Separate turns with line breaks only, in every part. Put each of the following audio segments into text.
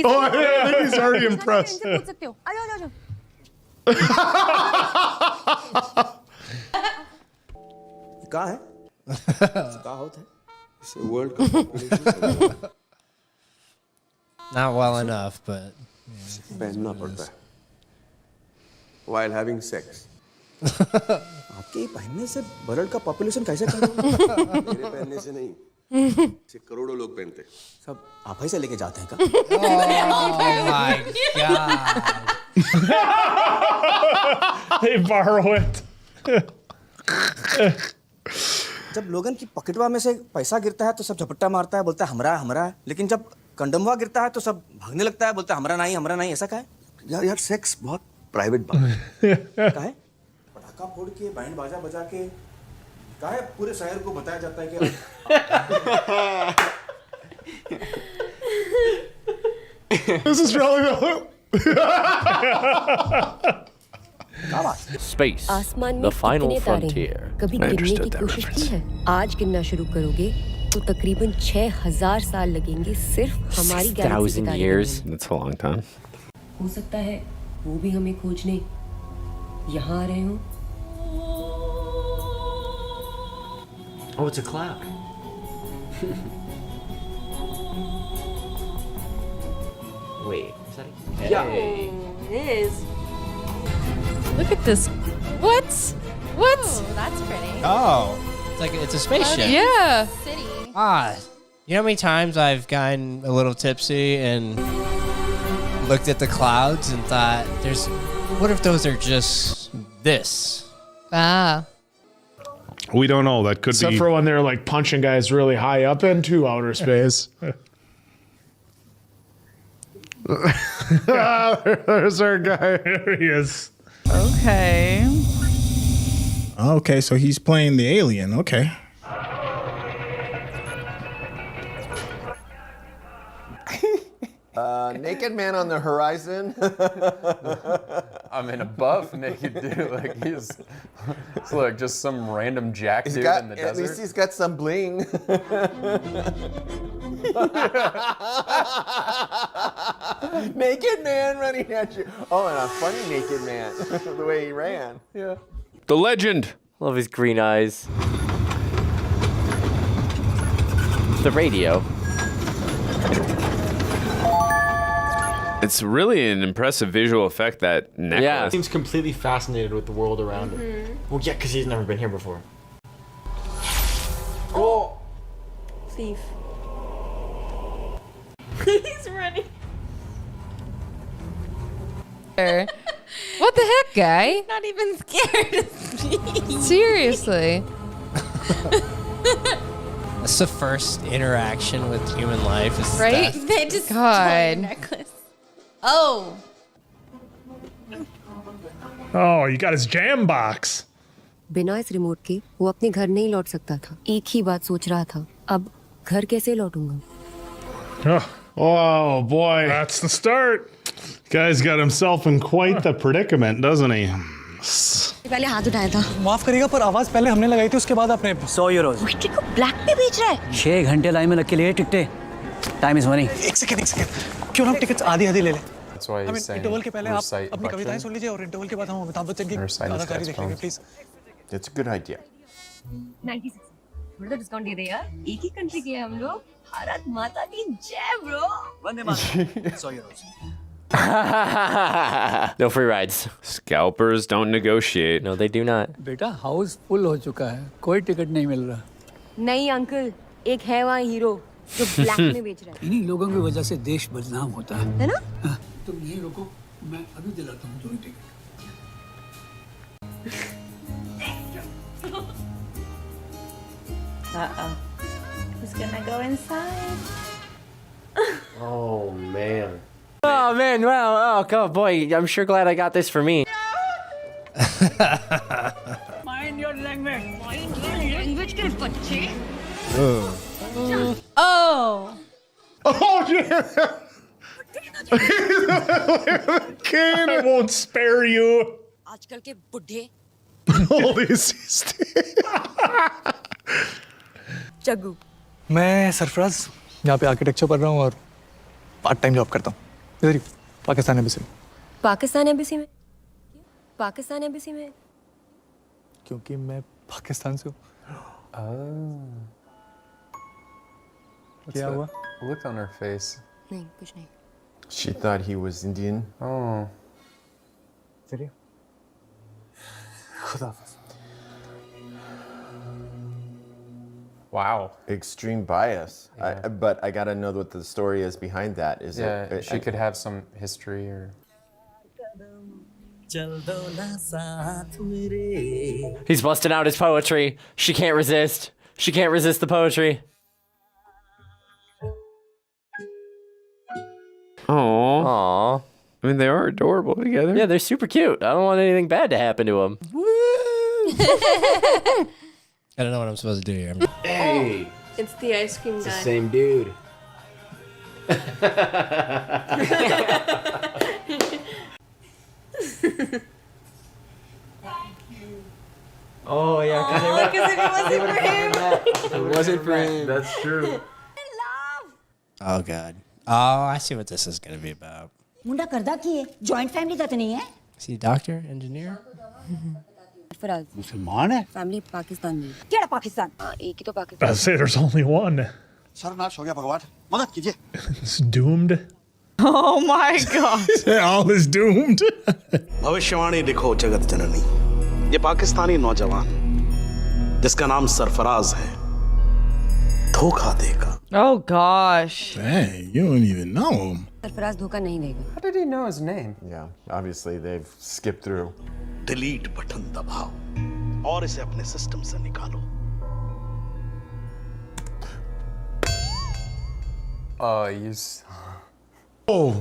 Oh, I think he's already impressed.
पूछ सकते हो। आ जाओ, आ जाओ।
कहाँ है? कहाँ होता है? It's a world cup population.
Not well enough, but
पहनना पड़ता है. While having sex. आपके ये पहनने से वर्ल्ड का पॉपुलेशन कैसे कम होगा? मेरे पहनने से नहीं. इसे करोड़ों लोग पहनते हैं. सब आप ही से लेके जाते हैं क्या?
oh my god.
They borrow it.
जब लोगन की पॉकेटवा में से पैसा गिरता है तो सब झपट्टा मारता है, बोलता है हमरा हमरा. लेकिन जब कंडमवा गिरता है तो सब भागने लगता है, बोलता है हमरा नहीं. ऐसा क्या है? यार सेक्स बहुत प्राइवेट बात है. क्या है? पटाखा फोड़ के बैंड बाजा बजा के क्या है पूरे शहर को बताया जाता है कि
This is really
Space,
आसमान में
the final
कितने तारे
frontier.
हैं? कभी गिनने की कोशिश की है? आज गिनना शुरू करोगे तो तकरीबन 6000 साल लगेंगे सिर्फ हमारी Galaxy
6,000 years. That's a long time.
हो सकता है वो भी हमें खोजने यहाँ आ रहे हो.
Oh, it's a cloud. Wait, is that a... Hey.
It is.
Look at this. What? What?
That's pretty.
Oh, it's a spaceship.
Yeah.
City.
You know how many times I've gotten a little tipsy and looked at the clouds and thought, what if those are just this?
Ah.
We don't know. That could
Except
be.
for when they're like punching guys really high up into outer space. There's our guy. There he is.
Okay.
Okay, so he's playing the alien. Okay.
naked man on the horizon.
I'm in a buff naked dude. Like he's look just some random jack dude in the
at least
desert.
he's got some bling. Naked man running at you. Oh, and a funny naked man. The way he ran.
Yeah.
The legend. Love his green eyes. The radio.
It's really an impressive visual effect, that necklace.
Yeah.
Seems completely fascinated with the world around him. Well, yeah, because he's never been here before.
Oh. Thief. He's running.
What the heck, guy?
Not even scared.
Seriously.
That's the first interaction with human life. Is
Right?
death.
They just stole
God.
your necklace. Oh.
Oh, you got his jam box.
बिना इस remote के वो अपने घर नहीं लौट सकता था. एक ही बात सोच रहा था. अब घर कैसे लौटूंगा?
Oh boy, that's the start. Guy's got himself in quite the predicament, doesn't he?
पहले हाथ उठाया था.
माफ करिएगा पर आवाज पहले हमने लगाई थी उसके बाद आपने 100 यूरोस
टिकट को ब्लैक पे बेच रहा है.
6 घंटे लाइन में लग के लिए टिकटें टाइम इज मनी. एक सेकंड क्यों हम टिकट्स आधी ले लें.
That's why he's saying
interval के पहले आप
recite
अपनी कविताएं सुन लीजिए और इंटरवल के बाद हम अमिताभ बच्चन की
Recite his
कलाकारी देख लेंगे please.
That's a good idea.
96 थोड़ा तो डिस्काउंट दे दे यार. एक ही कंट्री के हैं हम लोग. भारत माता की जय bro.
Vande Mataram. 100 Euros.
No free rides.
Scalpers don't negotiate.
No, they do not.
बेटा हाउस फुल हो चुका है. कोई टिकट नहीं मिल रहा.
नहीं अंकल, एक है वहाँ हीरो जो ब्लैक में बेच रहा है.
इन्हीं लोगों की वजह से देश बदनाम होता है.
है ना?
तुम यहीं रुको, मैं अभी दिलाता हूँ तुम्हें ticket.
Uh-oh. Who's gonna go inside?
Oh, man. Oh, man. Wow. Oh, God, boy. I'm sure glad I got this for me.
Mind your language.
Mind your language के बच्चे.
Oh.
Oh yeah. Kane, I won't spare you.
आजकल के बुढ़े.
All these.
Jaggu.
मैं सरफराज यहाँ पे architecture पढ़ रहा हूँ और पार्ट टाइम जॉब करता हूँ. इधर ही पाकिस्तान एम्बेसी में।
पाकिस्तान एम्बेसी में? पाकिस्तान एम्बेसी में?
क्योंकि मैं पाकिस्तान से हूँ। क्या हुआ?
Look on her face.
नहीं, कुछ नहीं।
She thought he was Indian.
Oh.
चलिए। खुदा हाफिज़।
Wow.
Extreme bias. But I gotta know what the story is behind that. Is
Yeah,
it?
she could have some history or.
He's busting out his poetry. She can't resist. She can't resist the poetry.
Oh.
Aww.
I mean, they are adorable together.
Yeah, they're super cute. I don't want anything bad to happen to them.
I don't know what I'm supposed to do here.
Hey. It's the ice cream guy.
Same dude. Oh yeah,
Because if it wasn't for him.
it wasn't for him.
That's true.
Oh God. Oh, I see what this is gonna be about.
मुंडा करदा की है? Joint family का तो नहीं है?
Is he a doctor, engineer?
Faraz
मुसलमान है?
Family Pakistan में।
केड़ा पाकिस्तान?
एक ही तो Pakistan.
I say there's only one.
सर्वनाश हो गया भगवान। मदद कीजिए।
It's doomed.
Oh my God.
All is doomed.
भविष्यवाणी लिखो जगत जननी। ये पाकिस्तानी नौजवान जिसका नाम सरफराज है धोखा देगा।
Oh gosh.
Hey, you don't even know him.
Sarfaraz धोखा नहीं देगा।
How did he know his name?
Yeah, obviously they've skipped through.
Delete button दबाओ और इसे अपने सिस्टम से निकालो।
Oh,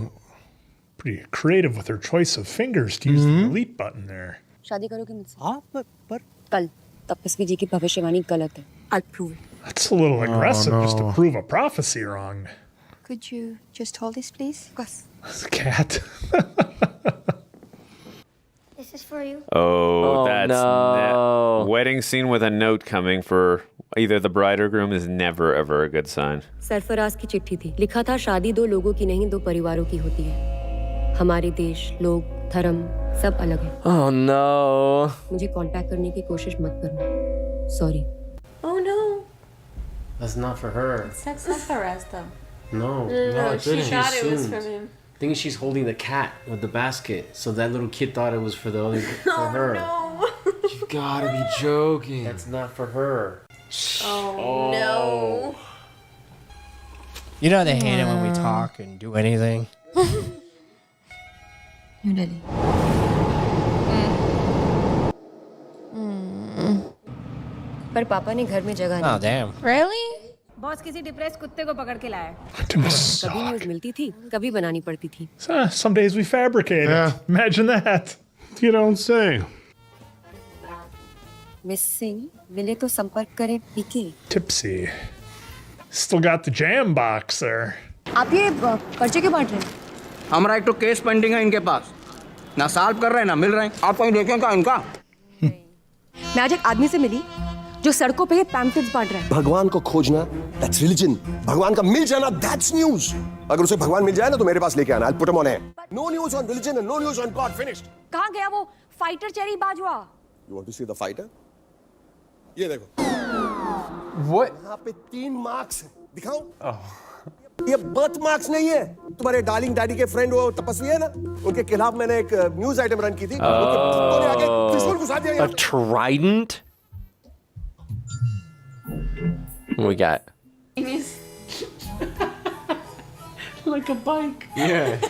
pretty creative with her choice of fingers to use the delete button there.
शादी करोगे मुझसे?
हाँ पर
कल तपस्वी जी की भविष्यवाणी गलत है। I'll prove it.
That's a little aggressive just to prove a prophecy wrong.
Could you just hold this, please?
बस।
This cat.
This is for you.
Oh, that's
no.
wedding scene with a note coming for either the bride or groom is never ever a good sign.
Sarfaraz की चिट्ठी थी। लिखा था शादी दो लोगों की नहीं दो परिवारों की होती है। हमारे देश, लोग, धर्म सब अलग है।
Oh no.
मुझे कांटेक्ट करने की कोशिश मत करना। Sorry.
Oh no.
That's not for her.
Sex not for us though.
No,
She thought it was from him.
I think she's holding the cat with the basket, so that little kid thought it was for the other for her.
No.
You've gotta be joking. That's not for her.
Oh no.
You know they hate it when we talk and do anything.
New Delhi.
पर पापा ने घर में जगह
Oh
नहीं।
damn.
Really?
Boss किसी depress कुत्ते को पकड़ के लाया।
कभी न्यूज़ मिलती थी, कभी बनानी पड़ती थी।
Some days we fabricate it. Imagine that. You don't say.
Miss Singh मिले तो संपर्क करें पीके।
Tipsy. Still got the jam box there.
आप ये पर्चे क्यों बांट रहे हैं?
हमारा एक तो केस पेंडिंग है इनके पास, ना सॉल्व कर रहे हैं ना मिल रहे हैं। आप कहीं देखें क्या इनका?
मैं आज एक आदमी से मिली जो सड़कों पे पैम्पलेट्स बांट रहा है।
भगवान को खोजना, that's religion. भगवान का मिल जाना, that's news. अगर उसे भगवान मिल जाए ना तो मेरे पास लेके आना. I'll put him on air. No news on religion and no news on God. Finished.
कहाँ गया वो fighter cherry Bajwa?
You want to see the fighter? ये देखो.
What?
यहाँ पे 3 मार्क्स हैं. दिखाऊं? ये बर्थ मार्क्स नहीं है. तुम्हारे डार्लिंग डैडी के फ्रेंड वो तपस्वी है ना? उनके खिलाफ मैंने एक न्यूज आइटम रन की थी. उन्होंने आगे त्रिशूल घुसा दिया.
A trident? What we got?
Like a bike.
Yeah.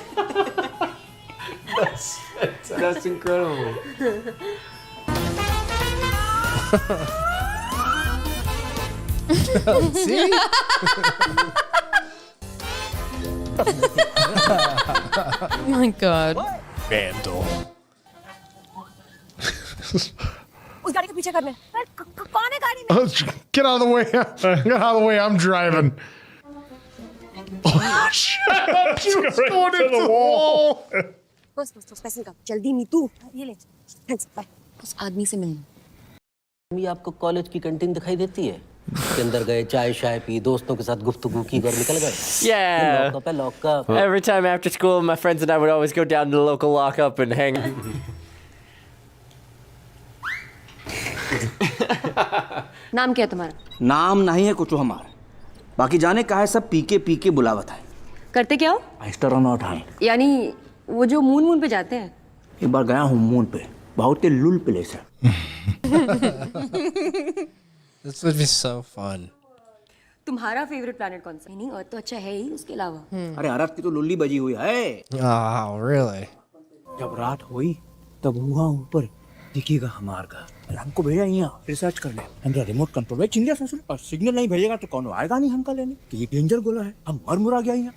That's incredible.
See?
Oh my God.
Vandal.
उस गाड़ी के पीछे करने। कौन है गाड़ी में?
Get out of the way. Get out of the way. I'm driving. Oh, shit. She was going into the wall.
बस पैसे निकाल। जल्दी नीतू। ये ले। Thanks bye. उस आदमी से मिलना।
अभी आपको कॉलेज की कैंटीन दिखाई देती है? के अंदर गए, चाय शाय पी, दोस्तों के साथ गुफ्तगू की, घर निकल गए.
Yeah.
लॉकअप है, lockup.
Every time after school, my friends and I would always go down to the local lockup and hang.
नाम क्या है तुम्हारा?
नाम नहीं है कुछ हमारा, बाकी जाने का है सब पी के बुलावत है.
करते क्या हो?
एस्ट्रोनॉट हैं.
यानी वो जो मून पे जाते हैं.
एक बार गया हूँ मून पे, बहुत ही लुल प्लेस है.
This would be so fun.
तुम्हारा फेवरेट प्लैनेट कौन सा? नहीं, और तो अच्छा है ही उसके अलावा.
अरे अर्थ की तो लुल्ली बजी हुई है.
Oh, really?
जब रात हुई तब हुआ ऊपर दिखेगा हमार का. हमको भेजा यहाँ रिसर्च करने. हमारा रिमोट कंट्रोल है चिंडिया ससुर, और सिग्नल नहीं भेजेगा तो कौन आएगा नहीं हमका लेने. कि ये डेंजर गोला है, हम मर मुरा गया यहाँ.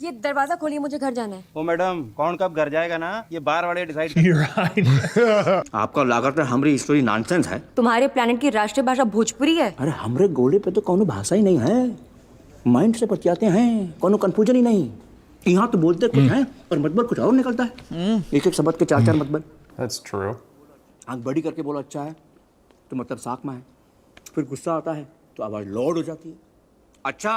ये दरवाजा खोलिए, मुझे घर जाना है.
ओ मैडम, कौन कब घर जाएगा ना, ये बार वाले डिसाइड.
आपका लागत है हमारी स्टोरी नॉनसेंस है.
तुम्हारे प्लैनेट की राष्ट्रीय भाषा भोजपुरी है.
अरे हमरे गोले पे तो कोनो भाषा ही नहीं है. माइंड से बतियाते हैं, कोनो कंफ्यूजन ही नहीं. यहाँ तो बोलते कुछ है और मतबल कुछ और निकलता है. एक एक शब्द के चार चार मतबल.
That's true.
आंख बड़ी करके बोला अच्छा है तो मतलब साख में है. फिर गुस्सा आता है तो आवाज लौड हो जाती है. अच्छा,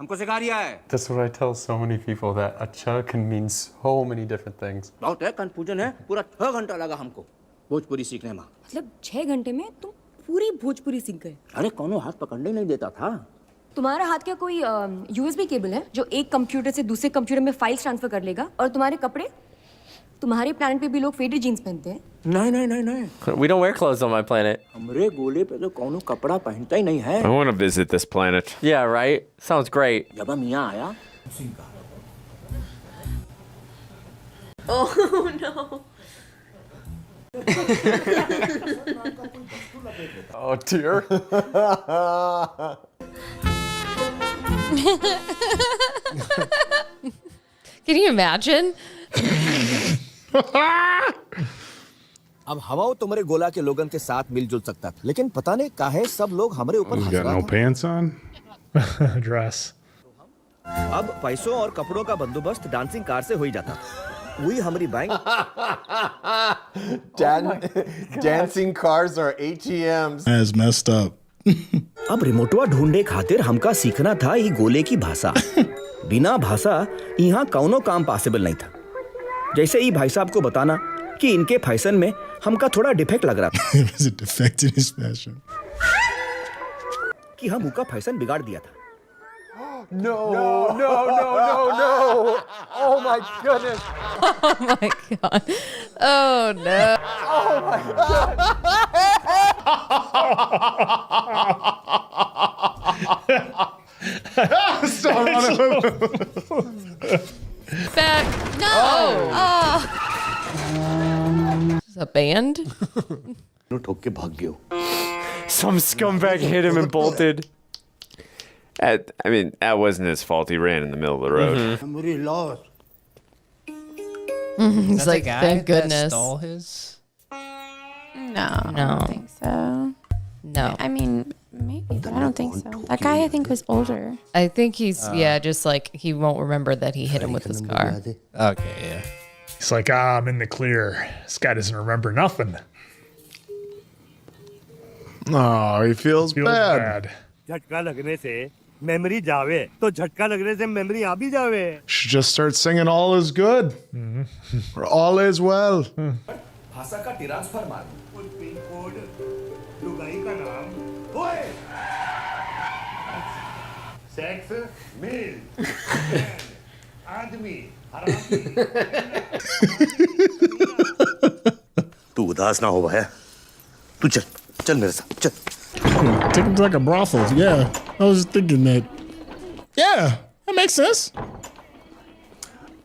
हमको सिखा रिया है.
That's what I tell so many people, that acha can mean so many different things.
बहुत है, कंफ्यूजन है. पूरा 6 घंटा लगा हमको भोजपुरी सीखने में.
मतलब 6 घंटे में तुम पूरी भोजपुरी सीख गए?
अरे कोनो हाथ पकड़ने नहीं देता था.
तुम्हारा हाथ क्या कोई यूएसबी केबल है जो एक कंप्यूटर से दूसरे कंप्यूटर में फाइल्स ट्रांसफर कर लेगा? और तुम्हारे कपड़े, तुम्हारे प्लैनेट पे भी लोग फेडेड जीन्स पहनते हैं.
नहीं नहीं नहीं नहीं,
We don't wear clothes on my planet.
हमरे गोले पे तो कोनो कपड़ा पहनता ही नहीं है.
I want to visit this planet.
Yeah, right? Sounds great.
जब हम यहाँ आया
Oh no.
Oh dear.
Can you imagine?
अब हवाओ तुम्हारे गोला के लोगन के साथ मिलजुल सकता था, लेकिन पता नहीं काहे सब लोग हमारे ऊपर
You
हंस
got
रहा
no
था.
pants on?
Dress.
अब पैसों और कपड़ों का बंदोबस्त डांसिंग कार से हो ही जाता. वही हमारी bank.
Dancing cars are ATMs.
That's messed up.
अब रिमोटवा ढूंढे खातिर हमका सीखना था ये गोले की भाषा. बिना भाषा यहाँ कौनो काम पॉसिबल नहीं था. जैसे ही भाई साहब को बताना कि इनके फैशन में हमका थोड़ा डिफेक्ट लग रहा था.
There's a defect in his fashion.
कि हम उनका फैशन बिगाड़ दिया था.
No, no, no, no, no. Oh my goodness.
Oh my god. Oh no.
Oh my god.
Back. No. Oh. Is that band?
ठोक के भाग गयो.
Some scumbag hit him and bolted.
I mean, that wasn't his fault. He ran in the middle of the road.
हमारी loss.
He's like,
guy
thank
that
goodness.
stole his?
No.
No, I don't think so.
No.
I mean, maybe, but I don't think so. That guy, I think, was older.
I think he's just like he won't remember that he hit him with his car.
Okay, yeah.
He's like, I'm in the clear. This guy doesn't remember nothing.
Oh, he feels bad.
झटका लगने से memory जावे तो झटका लगने से memory आ भी जावे.
Should just start singing "All is good" or "All is well."
भाषा का ट्रांसफर मार. पिन कोड लुगाई का नाम. ओए. Sex mail. आदमी हरामी. तू उदास ना हो भाई. तू चल मेरे साथ चल.
Take him to like a brothel. Yeah, I was just thinking that. Yeah, that makes sense.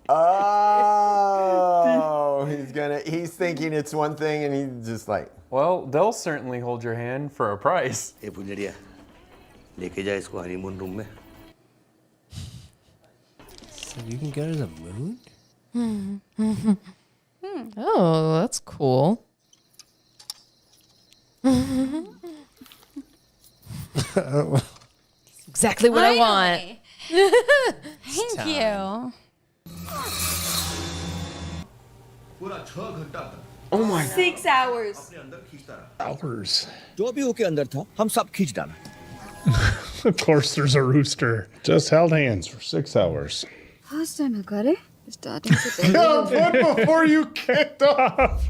Oh, he's thinking it's one thing and he's just like.
Well, they'll certainly hold your hand for a price.
ए बुलेरिया लेके जा इसको honeymoon room में.
So you can go to the moon?
Oh, that's cool. Exactly what I want.
Thank you.
पूरा 6 घंटा तक Oh my
6 hours.
Hours.
जो भी होके अंदर था हम सब खींच डाला.
Of course, there's a rooster. Just held hands for 6 hours.
First time है करे स्टार्टिंग से
No, what before you kicked off?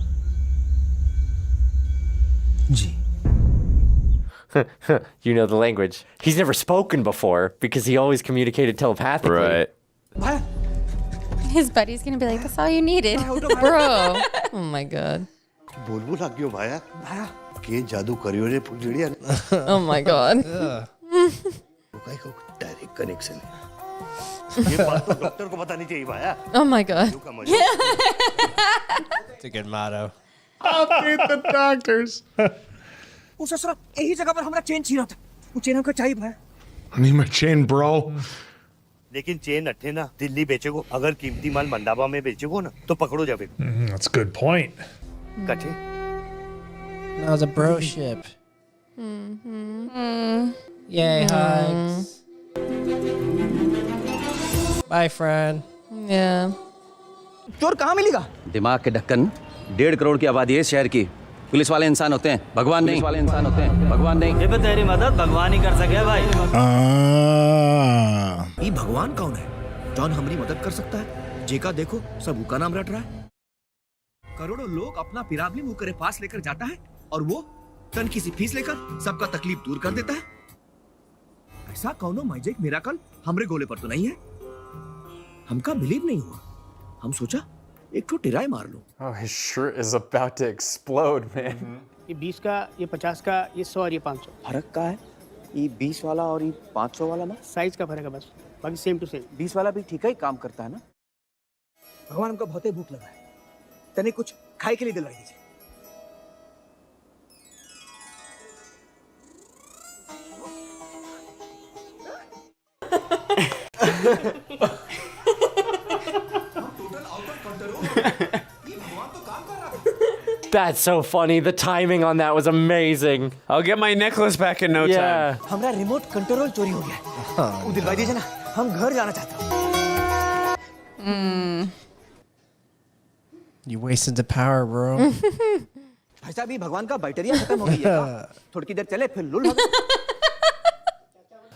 You know the language. He's never spoken before because he always communicated telepathically.
Right.
His buddy's gonna be like, "That's all you needed,
Bro. Oh my god.
बोलबो लाग्यो भाया. भाया के जादू करियो रे फुलझड़िया ने.
Oh my god.
काय को direct connection है. ये बात तो डॉक्टर को पता नहीं चाहिए भाया.
Oh my god.
It's a good motto.
I'll beat the doctors.
उस ससुरा यही जगह पर हमारा चेन छीना था. वो चेन हमको चाहिए भाया.
I need my chain, bro.
लेकिन चेन अट्ठे ना दिल्ली बेचेगो. अगर कीमती माल मंडाबा में बेचेगो ना तो पकड़ो जावे.
That's a good point.
कटे.
That was a bro ship. Yay, hugs. Bye, friend.
Yeah.
चोर कहाँ मिलेगा?
दिमाग के ढक्कन 1.5 करोड़ की आबादी है शहर की. पुलिस वाले इंसान होते हैं, भगवान नहीं. वाले इंसान होते हैं, भगवान नहीं.
ये तेरी मदद भगवान ही कर सके भाई.
Ah.
ये भगवान कौन है? जॉन हमारी मदद कर सकता है. जेका देखो सब उका नाम रट रहा है. करोड़ों लोग अपना पिराबली मुंह करे पास लेकर जाता है और वो तनकी सी फीस लेकर सबका तकलीफ दूर कर देता है. ऐसा कौनो मैजिक मिराकल हमरे गोले पर तो नहीं है. हमका बिलीव नहीं हुआ. हम सोचा एक तो टिराई मार लो.
Oh, his shirt is about to explode, man.
ये 20 का, ये 50 का, ये 100 और ये 500. फर्क का है. ये 20 वाला और ये 500 वाला ना साइज का फर्क है बस. बाकी सेम टू सेम.
20 वाला भी ठीक है काम करता है ना. भगवान हमको बहुत भूख लगा है. तने कुछ खाए के लिए दिलवाई दीजिए.
That's so funny. The timing on that was amazing.
I'll get my necklace back in no
Yeah.
time.
हमारा रिमोट कंट्रोल चोरी हो गया. वो दिलवाई दीजिए ना. हम घर जाना चाहते हैं.
You wasted the power, bro.
भाई साहब ये भगवान का बैटरिया खत्म हो गई है. थोड़ी देर चले फिर लुल हो गए.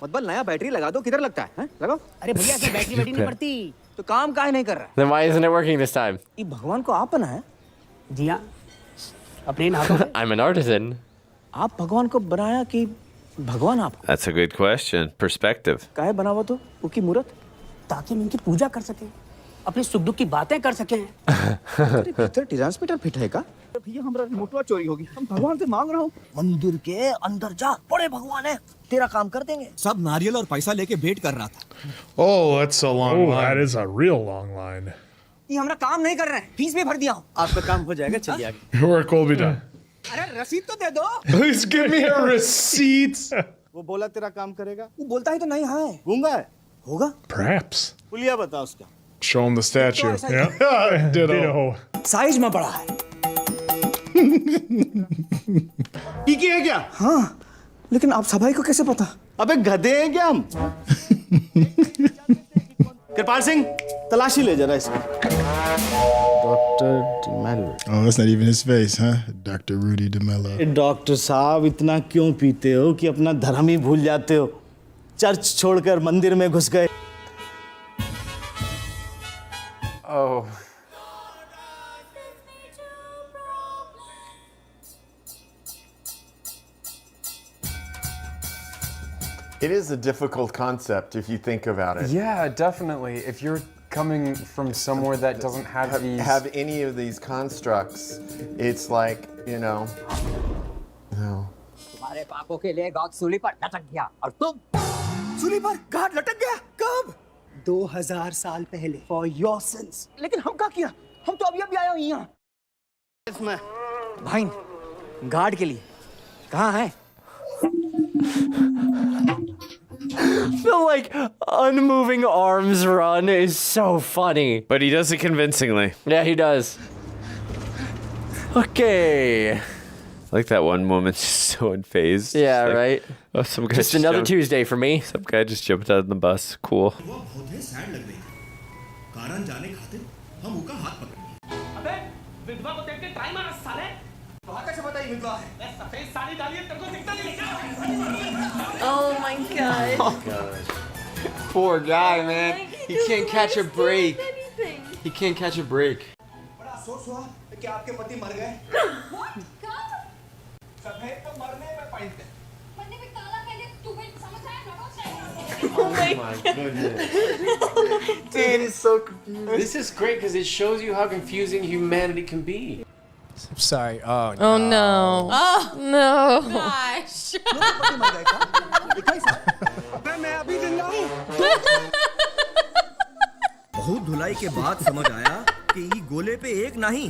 मतबल नया बैटरी लगा दो. किधर लगता है? हैं? लगाओ. अरे भैया ऐसे बैटरी नहीं पड़ती. तो काम काहे नहीं कर रहा?
Then why isn't it working this time?
ये भगवान को आप बना है.
जी हाँ. अपने नाम पे.
I'm an artisan.
आप भगवान को बनाया कि भगवान आपको?
That's a good question. Perspective.
काहे बनावा तो? उनकी मूर्त
ताकि हम इनकी पूजा कर सके. अपने सुख दुख की बातें कर सके.
भीतर ट्रांसमीटर फिट है का? भैया हमारा रिमोटवा चोरी होगी. हम भगवान से मांग रहा हूँ. मंदिर के अंदर जा. बड़े भगवान है. तेरा काम कर देंगे. सब नारियल और पैसा लेके वेट कर रहा था.
Oh, that's a long line. That is a real long line.
ये हमारा काम नहीं कर रहे हैं. फीस भी भर दिया हूँ. आपका काम हो जाएगा. चलिए आगे.
Your work will be done.
अरे रसीद तो दे दो.
Please give me a receipt.
वो बोला तेरा काम करेगा.
वो बोलता है तो नहीं है.
गूंगा है.
होगा.
Perhaps.
पुलिया बता उसका.
Show him the statue. Yeah. Ditto.
Size में बड़ा है.
टीकी है क्या?
हाँ. लेकिन आप सभाई को कैसे पता?
अबे गधे हैं क्या हम? कृपाल सिंह तलाशी ले जरा इसको. Doctor D'Mello.
Oh, that's not even his face, huh? Dr. Rudy DeMello.
Doctor साहब इतना क्यों पीते हो कि अपना धर्म ही भूल जाते हो? चर्च छोड़कर मंदिर में घुस गए.
Oh.
It is a difficult concept if you think about it.
Yeah, definitely. If you're coming from somewhere that doesn't have these...
Have any of these constructs, it's like, you know... No.
तुम्हारे पापों के लिए God सूली पर लटक गया और तुम सूली पर गॉड लटक गया कब? 2000 साल पहले. For your sins. लेकिन हम क्या किया? हम तो अभी आए हैं यहाँ. इसमें भाई गार्ड के लिए कहाँ है?
The like unmoving arms run is so funny.
But he does it convincingly.
Yeah, he does. Okay.
I like that one woman just so unfazed.
Yeah,
Just like,
right.
Oh, some guy
Just another
jumped-
Tuesday for me.
Some guy just jumped out of the bus. Cool.
कारण जाने खातिर हम उनका हाथ पकड़ लिए. अबे
विधवा को देख के ट्राई मारा साले। वहां कैसे बताई विधवा है? मैं सफेद साड़ी डाली है, तुमको दिखता नहीं है क्या?
Oh my god.
Poor guy, man. He can't catch a break. He can't catch a break.
बड़ा अफसोस हुआ कि आपके पति मर गए। सफेद तो मरने में पहनते। मरने में काला पहने तू भी समझ आया ना?
Oh my
goodness. Dude, he's so confused. This is great because it shows you how confusing humanity can be.
I'm sorry. Oh no.
Oh no. Oh no.
Gosh.
मैं अभी जिंदा हूँ। बहुत धुलाई के बाद समझ आया कि ई गोले पे एक नहीं।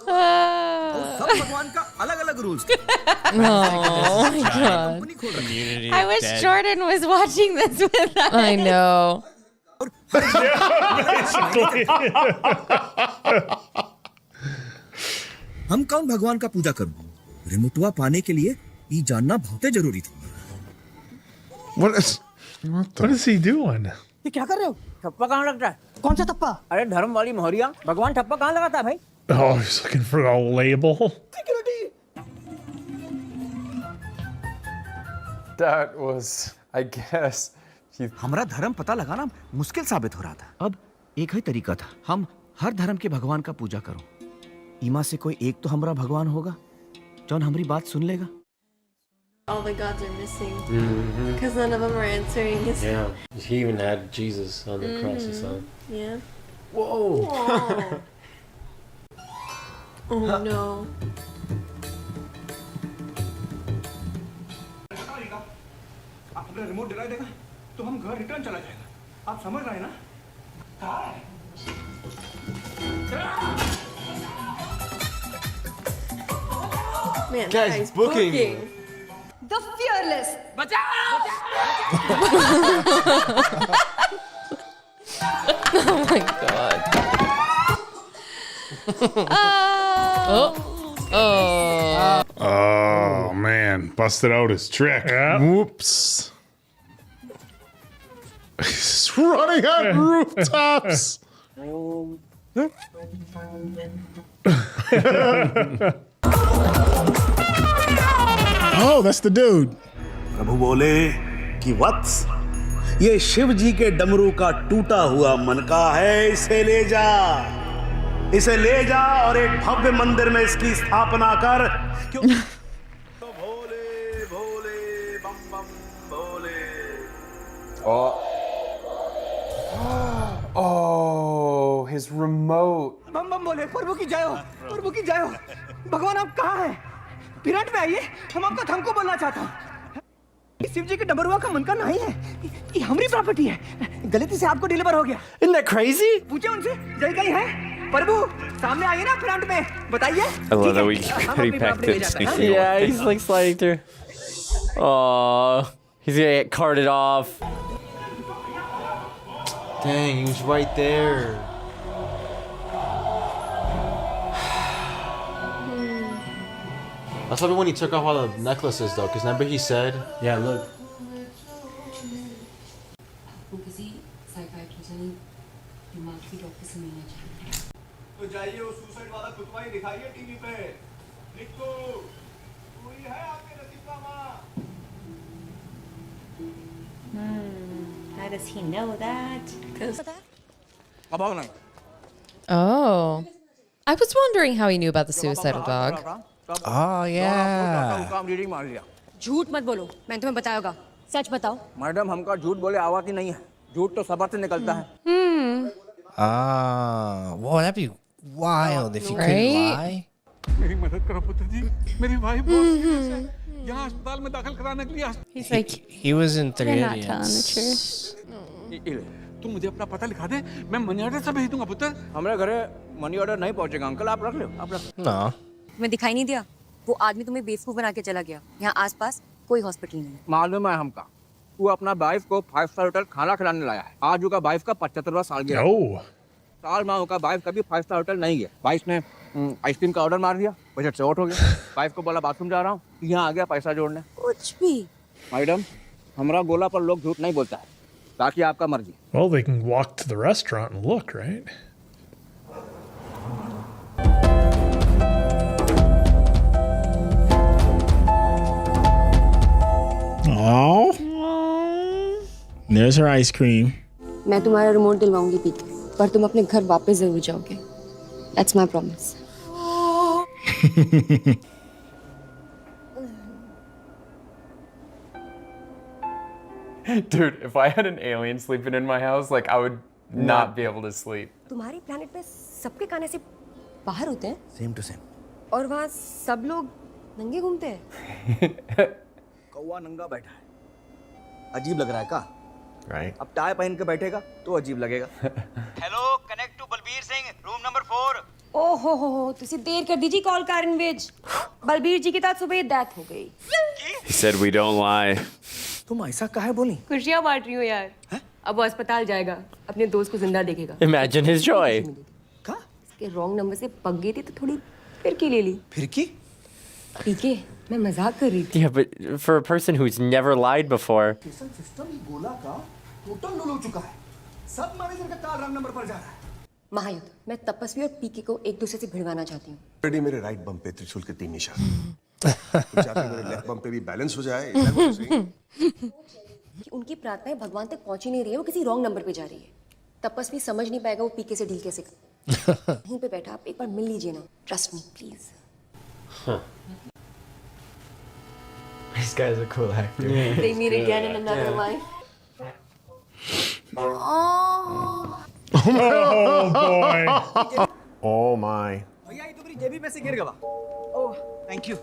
और सब भगवान का अलग-अलग रूल्स थे।
Oh my god.
I wish Jordan was watching this with us.
I know.
हम कौन भगवान का पूजा करूं? रिमोटवा पाने के लिए ये जानना बहुत जरूरी था।
What is he doing?
ये क्या कर रहे हो? ठप्पा कहाँ लगता है? कौन सा ठप्पा? अरे धर्म वाली मोहरिया, भगवान ठप्पा कहाँ लगाता है भाई?
Oh, he's looking for a label.
That was, I guess.
हमारा धर्म पता लगाना मुश्किल साबित हो रहा था। अब एक ही तरीका था, हम हर धर्म के भगवान का पूजा करो। ईमा से कोई एक तो हमारा भगवान होगा, जौन हमारी बात सुन लेगा।
All the gods are missing because none of them are answering his.
Yeah, he even had Jesus on the cross or something.
Yeah.
Whoa!
Oh no.
आप अपना रिमोट दिला देगा तो हम घर रिटर्न चला जाएगा। आप समझ रहे हैं ना?
Man,
Guys,
guy's
booking.
The fearless.
Oh my god. Oh.
Oh man, busted out his trick. Whoops.
He's running on rooftops. Oh, that's the dude.
प्रभु बोले कि वत्स, ये शिव जी के डमरू का टूटा हुआ मनका है, इसे ले जा, इसे ले जा और एक भव्य मंदिर में इसकी स्थापना कर। क्यों? भोले भोले बम बम भोले।
Oh, his remote.
बम बम बोले, प्रभु की जय हो, प्रभु की जय हो। भगवान आप कहाँ हैं? पिरामिड में आइए, हम आपका थमको बोलना चाहता हूँ। शिव जी के डमरुआ का मनका नहीं है, ये हमारी प्रॉपर्टी है। गलती से आपको डिलीवर हो गया।
Isn't that crazy?
पूछे उनसे, जय कहीं है? प्रभु सामने आइए ना पिरामिड में, बताइए।
I love that we he packed it.
Yeah, he's like sliding through. Oh, he's gonna get carted off.
Dang, he was right there.
That's probably when he took off all the necklaces, though, because remember he said, "Yeah, look."
तो जाइए उस suicide वाला कुतवा ही दिखाइए TV पे। लिखो, कोई है आपके नसीब का माँ?
How does he know that?
अब आओ ना।
Oh. I was wondering how he knew about the suicidal dog.
Oh yeah.
Reading मार लिया।
झूठ मत बोलो, मैंने तुम्हें बताया होगा। सच बताओ।
मैडम हमका झूठ बोले आवाज ही नहीं है। झूठ तो सबर से निकलता है।
Ah, whoa, that'd be wild if you couldn't
Right?
lie.
मेरी मदद करो पुत्र जी, मेरी वाइफ बहुत सीरियस है। यहाँ अस्पताल में दाखिल कराने के लिए।
He's like,
He was in Three
you're not telling the
Idiots.
truth.
तू मुझे अपना पता लिखा दे, मैं मनी ऑर्डर से भेज दूंगा पुत्र। हमारे घरे मनी ऑर्डर नहीं पहुंचेगा अंकल, आप रख लो, आप रख।
No.
तुम्हें दिखाई नहीं दिया? वो आदमी तुम्हें बेवकूफ बना के चला गया। यहाँ आसपास कोई हॉस्पिटल नहीं है।
मालूम है हमका। वो अपना वाइफ को 5 स्टार होटल खाना खिलाने लाया है। आज उसका वाइफ का 75वां साल गया।
Oh.
साल माँ का वाइफ कभी 5 स्टार होटल नहीं गया। वाइफ ने आइसक्रीम का ऑर्डर मार दिया, बजट से आउट हो गया। वाइफ को बोला बाथरूम जा रहा हूँ, यहाँ आ गया पैसा जोड़ने।
कुछ भी।
मैडम, हमारा गोला पर लोग झूठ नहीं बोलता है, ताकि आपका मर्जी।
Well, they can walk to the restaurant and look, right?
Oh. There's her ice cream.
मैं तुम्हारा रिमोट दिलवाऊंगी पीके, पर तुम अपने घर वापस जरूर जाओगे. That's my promise.
Dude, if I had an alien sleeping in my house, like I would not be able to sleep.
तुम्हारी प्लेनेट में सबके कान ऐसे बाहर होते हैं.
Same to same.
और वहाँ सब लोग नंगे घूमते हैं.
कौवा नंगा बैठा है. अजीब लग रहा है का?
Right.
अब टाई पहन के बैठेगा तो अजीब लगेगा.
Hello, connect to Balbir Singh, room number 4.
ओहो, तुसी देर कर दीजिए कॉल कारणविज. बलबीर जी की साथ सुबह डेथ हो गई.
He said we don't lie.
तुम ऐसा काहे बोली?
खुशियाँ बांट रही हो यार. अब वो अस्पताल जाएगा, अपने दोस्त को जिंदा देखेगा.
Imagine his joy.
का?
इसके रॉन्ग नंबर से पक गई थी तो थोड़ी फिरकी ले ली.
फिरकी?
पीके, मैं मजाक कर रही थी.
Yeah, but for a person who's never lied before,
system गोला का टोटल लो चुका है. सब मैनेजर का कॉल रॉन्ग नंबर पर जा रहा है.
महायुद्ध, मैं तपस्वी और पीके को एक दूसरे से भिड़वाना चाहती हूँ.
ऑलरेडी मेरे राइट बम पे त्रिशूल के 3 निशान. तुम चाहते हो मेरे लेफ्ट बम पे भी बैलेंस हो जाए? इधर वो सही.
कि उनकी प्रार्थनाएं भगवान तक पहुंच ही नहीं रही है, वो किसी रॉन्ग नंबर पे जा रही है. तपस्वी समझ नहीं पाएगा वो पीके से डील कैसे करे. यहीं पे बैठा, आप एक बार मिल लीजिए ना. Trust me please.
this guy's a cool actor.
They meet again in another life.
Oh boy.
Oh my.
भैया ये तो मेरी जेबी में से गिर गया. ओह, थैंक यू.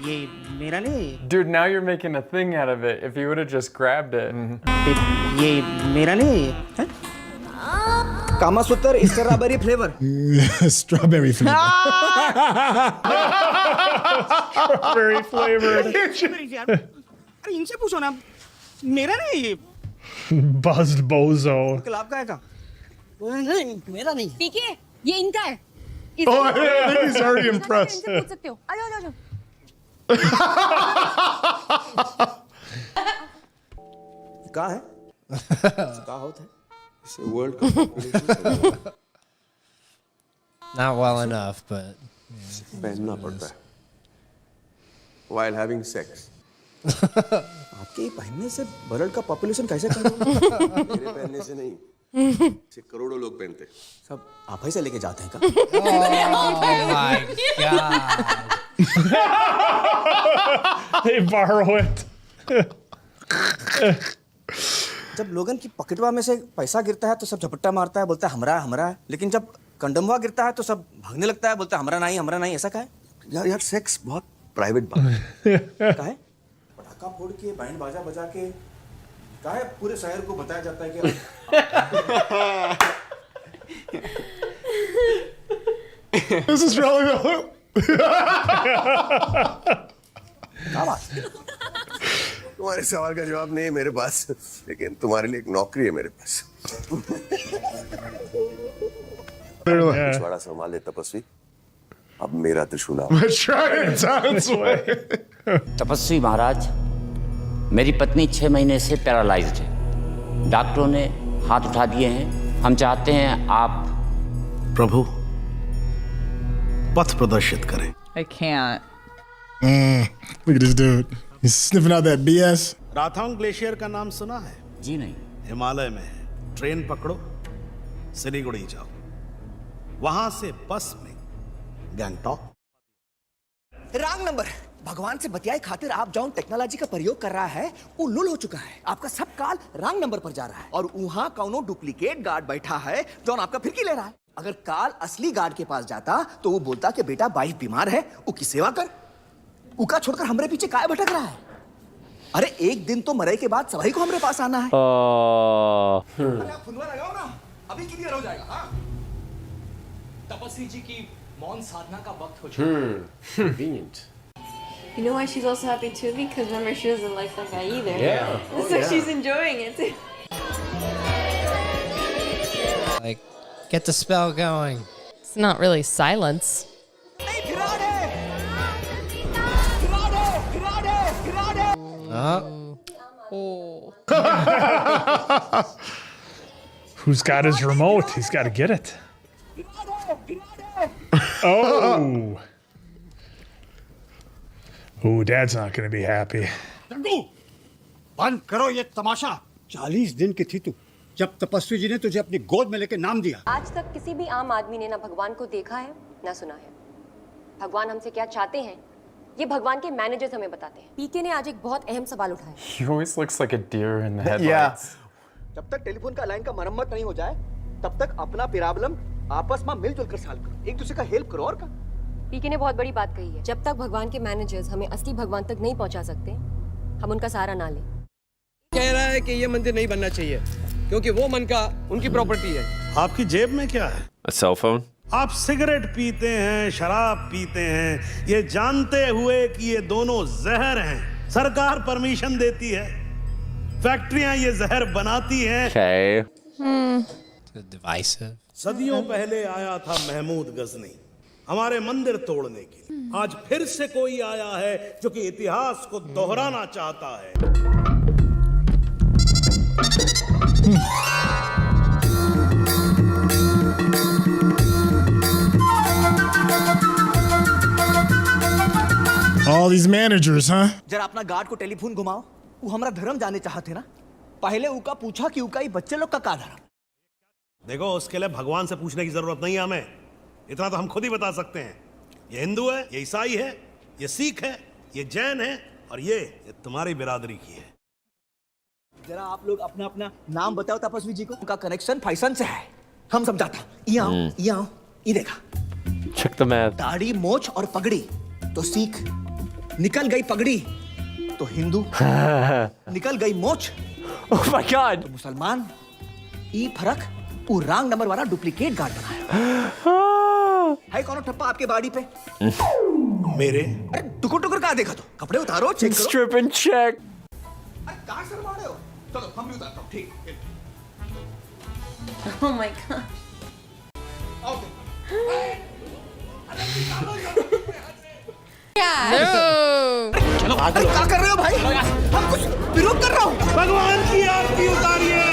ये मेरा नहीं.
Dude, now you're making a thing out of it. If you would have just grabbed it.
ये मेरा नहीं. Kamasutra strawberry flavour.
Strawberry flavor.
Strawberry flavored.
अरे इनसे पूछो ना. मेरा नहीं ये.
Buzzed bozo.
लाभ का है का? नहीं, मेरा नहीं.
पीके, ये इनका है.
Oh, I think he's already impressed.
इनसे पूछ सकते हो. आ जाओ, आ जाओ.
कहाँ है? कहाँ होता है?
इसे world cup
Not well enough, but
पहनना पड़ता है. While having sex.
आपके पहनने से वर्ल्ड का पॉपुलेशन कैसे कम होगा?
मेरे पहनने से नहीं. इसे करोड़ों लोग पहनते हैं.
सब आप ही से लेके जाते हैं का?
oh my god.
They borrow it.
जब लोगन की पॉकेटवा में से पैसा गिरता है तो सब झपट्टा मारता है, बोलता है हमरा हमरा. लेकिन जब कंडमवा गिरता है तो सब भागने लगता है, बोलता है हमरा नहीं. ऐसा का है?
यार सेक्स बहुत प्राइवेट बात है.
का है? पटाखा फोड़ के बैंड बाजा बजा के का है पूरे शहर को बताया जाता है कि
This is really the.
तुम्हारे सवाल का जवाब नहीं है मेरे पास, लेकिन तुम्हारे लिए एक नौकरी है मेरे पास. पिछवाड़ा संभाले तपस्वी. अब मेरा त्रिशूल.
तपस्वी महाराज, मेरी पत्नी 6 महीने से पैरालाइज्ड है. डॉक्टरों ने हाथ उठा दिए हैं. हम चाहते हैं आप प्रभु पथ प्रदर्शित करें.
I can't.
Look at this dude. He's sniffing out that BS.
Rathong glacier का नाम सुना है? जी नहीं. हिमालय में है. ट्रेन पकड़ो, सिलीगुड़ी जाओ, वहां से बस में गैंगटॉक.
Wrong number. भगवान से बतियाए खातिर आप जौन टेक्नोलॉजी का प्रयोग कर रहा है वो लुल हो चुका है. आपका सब काल रॉन्ग नंबर पर जा रहा है और वहां कौनो डुप्लीकेट गार्ड बैठा है जौन आपका फिरकी ले रहा है. अगर काल असली गार्ड के पास जाता तो वो बोलता कि बेटा वाइफ बीमार है, उसकी सेवा कर. उका छोड़कर हमरे पीछे काय भटक रहा है? अरे एक दिन तो मरे के बाद सभी को हमरे पास आना है. अरे आप फुलवा लगाओ ना, अभी क्लियर हो जाएगा. हाँ, तपस्वी जी की मौन साधना का वक्त हो चुका है.
Convenient.
You know why she's also happy too? Because remember, she doesn't like that guy either.
Yeah.
So she's enjoying it too.
like, get the spell going.
It's not really silence.
Oh.
Who's got his remote? He's got to get it. Oh. Ooh, Dad's not going to be happy.
Chandu बंद करो ये तमाशा 40 दिन की थी तू जब तपस्वी जी ने तुझे अपनी गोद में लेके नाम दिया
आज तक किसी भी आम आदमी ने ना भगवान को देखा है ना सुना है। भगवान हमसे क्या चाहते हैं ये भगवान के मैनेजर्स हमें बताते हैं। पीके ने आज एक बहुत अहम सवाल उठाया।
He always looks like a deer in the headlights.
जब तक टेलीफोन का लाइन का मरम्मत नहीं हो जाए तब तक अपना प्रॉब्लम आपस में मिलजुल कर सॉल्व करो, एक दूसरे का हेल्प करो। और का
पीके ने बहुत बड़ी बात कही है, जब तक भगवान के मैनेजर्स हमें असली भगवान तक नहीं पहुंचा सकते हम उनका सहारा ना लें।
कह रहा है कि ये मंदिर नहीं बनना चाहिए क्योंकि वो मन का उनकी प्रॉपर्टी है।
आपकी जेब में क्या है?
A cell phone?
आप सिगरेट पीते हैं, शराब पीते हैं, ये जानते हुए कि ये दोनों जहर हैं। सरकार परमिशन देती है, फैक्ट्रियां ये जहर बनाती हैं।
Okay. Divisive.
सदियों पहले आया था महमूद गजनी हमारे मंदिर तोड़ने के लिए। आज फिर से कोई आया है जो कि इतिहास को दोहराना चाहता है।
All these managers, huh?
जरा अपना गार्ड को टेलीफोन घुमाओ, वो हमारा धर्म जानने चाहते ना। पहले उका पूछा कि उका ये बच्चे लोग का धर्म।
देखो उसके लिए भगवान से पूछने की जरूरत नहीं है हमें, इतना तो हम खुद ही बता सकते हैं। ये हिंदू है, ये ईसाई है, ये सिख है, ये जैन है और ये तुम्हारी बिरादरी की है।
जरा आप लोग अपना अपना नाम बताओ तपस्वी जी को। उनका कनेक्शन फैशन से है, हम समझाता। ये आओ, ये देखा।
Check the math.
दाढ़ी मोछ और पगड़ी तो सिख, निकल गई पगड़ी तो हिंदू, निकल गई मोछ
Oh my God.
तो मुसलमान। ये फर्क वो रॉन्ग नंबर वाला डुप्लीकेट गार्ड बनाया है। कौन ठप्पा आपके बॉडी पे?
मेरे
टुकुर टुकुर का देखा तो कपड़े उतारो, चेक करो।
Strip and check.
अरे कहाँ शर्मा रहे हो? चलो हम भी उतारता हूँ। ठीक।
Oh my god.
No.
चलो क्या कर रहे हो भाई? हम कुछ विरोध कर रहा हूँ।
भगवान की आरती उतारिए।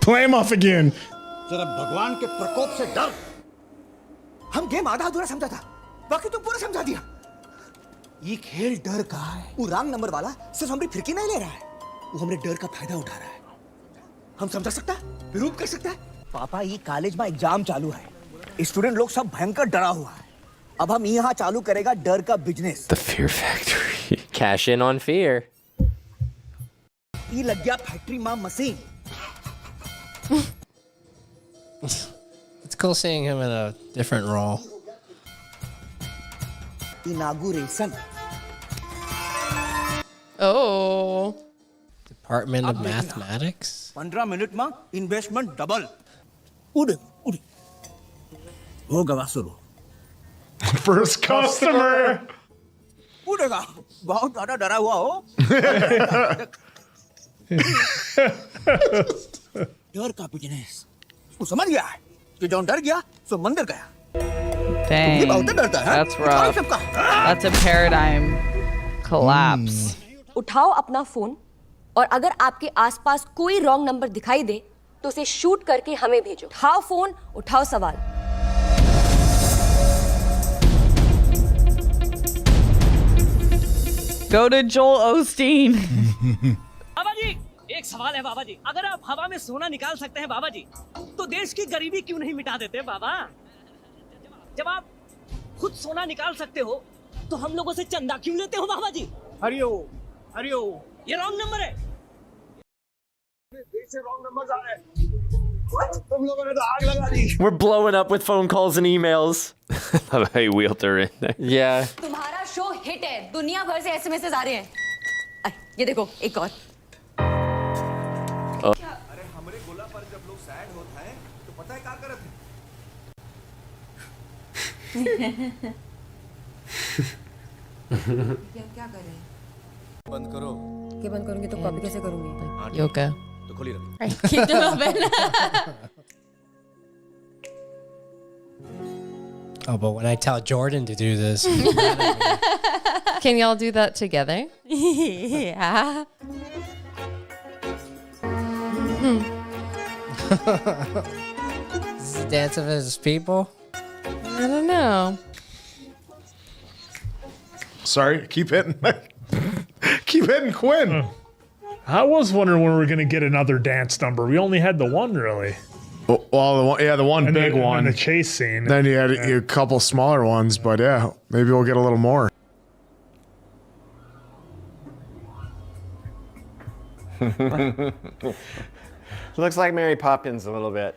Play him off again.
जरा भगवान के प्रकोप से डर। हम गेम आधा अधूरा समझा था, बाकी तो पूरा समझा दिया। ये खेल डर का है। वो रॉन्ग नंबर वाला सिर्फ हमारी फिरकी नहीं ले रहा है, वो हमारे डर का फायदा उठा रहा है। हम समझा सकता है, विरोध कर सकता है। पापा ये कॉलेज में एग्जाम चालू है, स्टूडेंट लोग सब भयंकर डरा हुआ है। अब हम यहाँ चालू करेगा डर का business.
The Fear Factory. Cash in on fear.
ये लग गया फैक्ट्री में machine.
It's cool seeing him in a different role.
Inauguration.
Oh.
Department of Mathematics?
15 minute में इन्वेस्टमेंट डबल। उड़ उड़ हो गवा शुरू।
First customer.
उड़ेगा, बहुत ज्यादा डरा हुआ हो। डर का बिजनेस। वो समझ गया है कि जो डर गया सो मंदिर गया। ये बहुत
Dang.
डरता है।
That's rough. That's a paradigm collapse.
उठाओ अपना फोन और अगर आपके आसपास कोई रॉन्ग नंबर दिखाई दे तो उसे शूट करके हमें भेजो। उठाओ फोन, उठाओ सवाल।
Go to Joel Osteen.
बाबा जी एक सवाल है बाबा जी, अगर आप हवा में सोना निकाल सकते हैं बाबा जी तो देश की गरीबी क्यों नहीं मिटा देते बाबा? जब आप खुद सोना निकाल सकते हो तो हम लोगों से चंदा क्यों लेते हो बाबा जी? हरिओ हरिओ ये रॉन्ग नंबर है। देश से रॉन्ग नंबर आ रहे हैं। तुम लोगों ने तो आग लगा दी।
We're blowing up with phone calls and emails.
How he wheeled her in there.
Yeah.
तुम्हारा शो हिट है, दुनिया भर से एसएमएस आ रहे हैं। ये देखो एक और।
अरे हमारे गोला पर जब लोग सैड होता है तो पता है क्या करते हैं?
क्या कर रहे हैं?
बंद करो।
क्या बंद करूंगी तो कॉपी कैसे करूंगी?
Yoga.
तो खोली रखो।
All right, keep them open.
Oh, but when I tell Jordan to do this,
Can y'all do that together?
Yeah.
this is the dance of his people.
I don't know.
Sorry, keep hitting. Keep hitting Quinn.
I was wondering when we were going to get another dance number. We only had the one, really.
Well, the one
And
big one.
And the chase scene.
Then you had a couple smaller ones, but yeah, maybe we'll get a little more.
Looks like Mary Poppins a little bit.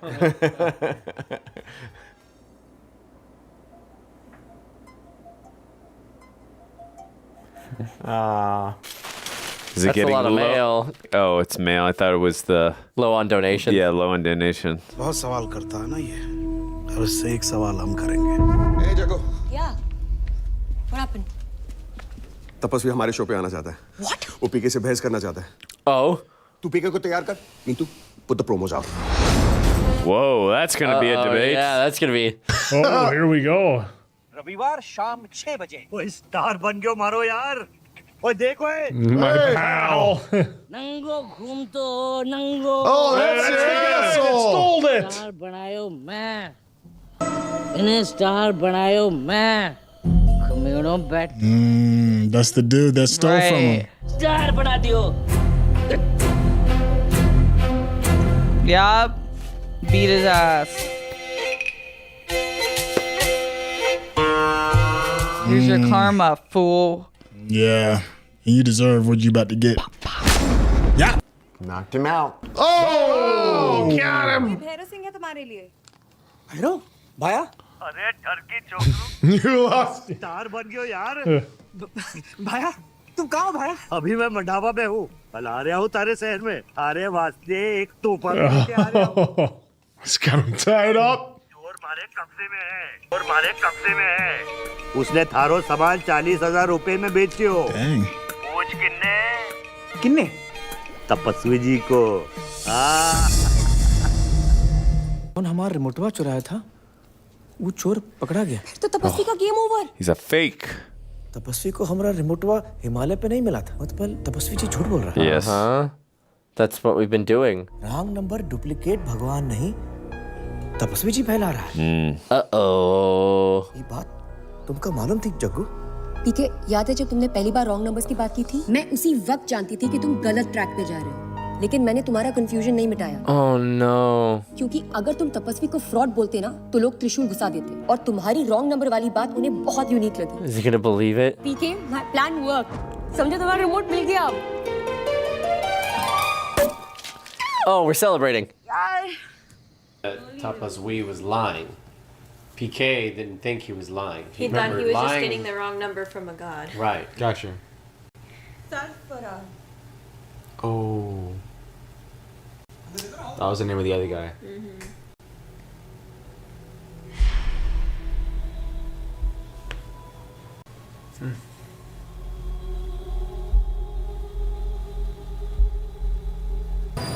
Is it
That's
getting
a lot of
low?
mail.
Oh, it's mail. I thought it was the
low on donation.
Yeah, low on donation.
बहुत सवाल करता है ना ये, और इससे एक सवाल हम करेंगे।
ए जगो,
Yeah. What happened?
तपस्वी हमारे शो पे आना चाहता है।
What?
वो पीके से बहस करना चाहता है।
Oh.
तू पीके को तैयार कर, Neetu, put the promos out.
Whoa, that's gonna be a debate.
Yeah, that's gonna be.
Oh, here we go.
रविवार शाम 6 बजे। वो स्टार बन गयो मारो यार। ओए देखो ए।
My pal.
नंगो घूम तो नंगो।
Oh, that's it. It stole it.
Star बनायो मैं। इन्हें स्टार बनायो मैं। कम्युनो बैठ।
That's the dude that stole from him.
Star बना दियो।
Yup. Beat his ass. Here's your karma, fool.
Yeah. And you deserve what you about to get. Yeah.
Knocked him out.
Oh, got him.
Bhairav Singh है तुम्हारे लिए।
भैरव, भाया?
अरे Turkey चोकरू।
You lost.
Star बन गयो यार। भाया, तुम कहाँ हो भाया? अभी मैं मंडावा में हूँ। कल आ रहा हूँ तारे शहर में। तारे वास्ते एक तोहफा लेके आ रहा हूँ।
It's got him tied up.
और मारे कब्जे में है। उसने थारो सामान 40,000 रुपए में बेचियो। पूछ किन्ने? किन्ने? तपस्वी जी को।
कौन हमारा रिमोटवा चुराया था? वो चोर पकड़ा गया।
तो तपस्वी का game over.
He's a fake.
तपस्वी को हमारा रिमोटवा हिमालय पे नहीं मिला था। मतलब तपस्वी जी झूठ बोल रहा है।
Yes.
That's what we've been doing.
Wrong number duplicate भगवान नहीं, तपस्वी जी फैला रहा है।
Uh-oh.
ये बात तुमको मालूम थी जग्गू?
पीके, याद है जब तुमने पहली बार रॉन्ग नंबर्स की बात की थी? मैं उसी वक्त जानती थी कि तुम गलत ट्रैक पे जा रहे हो, लेकिन मैंने तुम्हारा कंफ्यूजन नहीं मिटाया।
Oh no.
क्योंकि अगर तुम तपस्वी को फ्रॉड बोलते ना, तो लोग त्रिशूल घुसा देते, और तुम्हारी रॉन्ग नंबर वाली बात उन्हें बहुत यूनिक लगी।
Is he gonna believe it?
PK, my plan worked. समझो तुम्हारा रिमोट मिल गया अब।
Oh, we're celebrating.
Tapaswi was lying. PK didn't think he was lying.
He thought he was just
lying.
getting the wrong number from a god.
Right.
Gotcha. Oh. That was the name of the other guy.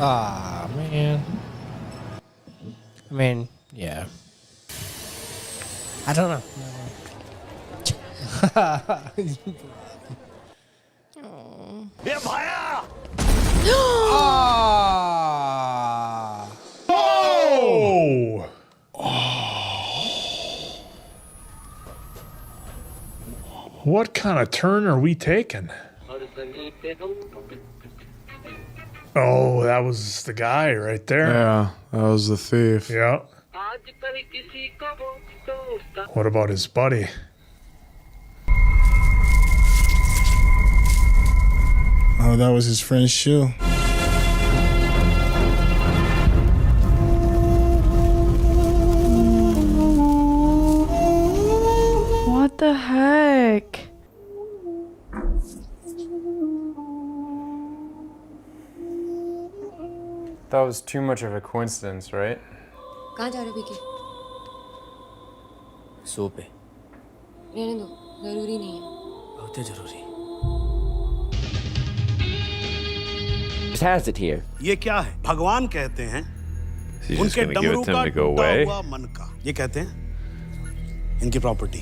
Ah, man. I mean, yeah. I don't know.
ये भाया!
Oh! What kind of turn are we taking? Oh, that was the guy right there.
Yeah, that was the thief.
Yeah. What about his buddy? Oh, that was his friend's shoe.
What the heck?
That was too much of a coincidence, right?
कहाँ जा रहे हो पीके?
सो पे।
रहने दो, जरूरी नहीं है।
बहुत जरूरी।
Just has it here.
ये क्या है? भगवान कहते हैं
He's just
उनके
gonna give
डमरू
it to
का
him to go
टूटा
away.
हुआ मन का। ये कहते हैं इनकी property.